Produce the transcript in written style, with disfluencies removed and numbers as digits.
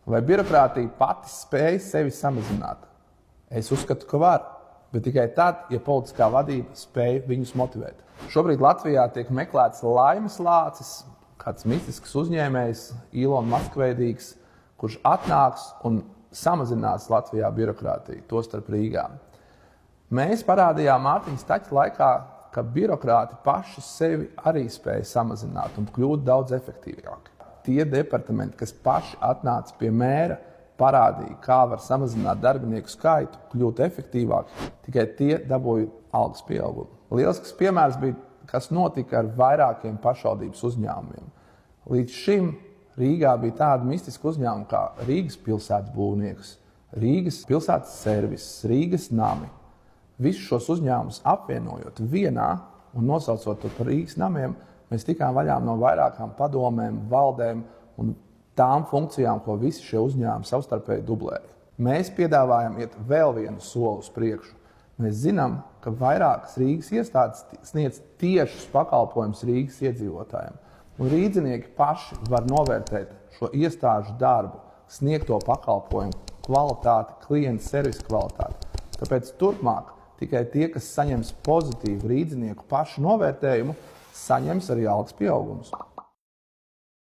Vai birokrātija pati spēj sevi samazināt? Es uzskatu, ka var, bet tikai tad, ja politiskā vadība spēj viņus motivēt. Šobrīd Latvijā tiek meklēts laimes lācis, kāds mistisks uzņēmējs, Ilona Maskveidīgs, kurš atnāks un samazinās Latvijā birokrātiju, tostarp Rīgā. Mēs parādījām Mārtiņa Staķa laikā, ka birokrāti paši sevi arī spēja samazināt un kļūt daudz efektīvāki. Tie departamenti, kas paši atnāca pie mēra, parādīja, kā var samazināt darbinieku skaitu, kļūt efektīvāki, tikai tie dabūja algas pieaugumu. Lielisks piemērs bija, kas notika ar vairākiem pašvaldības uzņēmumiem. Līdz šim Rīgā bija tāda mistiska uzņēmuma kā Rīgas pilsētas būvnieks, Rīgas pilsētas servis, Rīgas nami. Visus šos uzņēmumus apvienojot vienā un nosaucot to par Rīgas namiem, mēs tikām vaļā no vairākām padomēm, valdēm un tām funkcijām, ko visi šie uzņēmumi savstarpēji dublēja. Mēs piedāvājam iet vēl vienu soli uz priekšu. Mēs zinām, ka vairākas Rīgas iestādes sniedz tiešus pakalpojumus Rīgas iedzīvotājiem. Un rīdzinieki paši var novērtēt šo iestāžu darbu, sniegto pakalpojumu kvalitāti, klienta servisa kvalitāti. Tāpēc turpmāk tikai tie, kas saņems pozitīvu rīdzinieku pašu novērtējumu, saņems arī algas pieaugumus.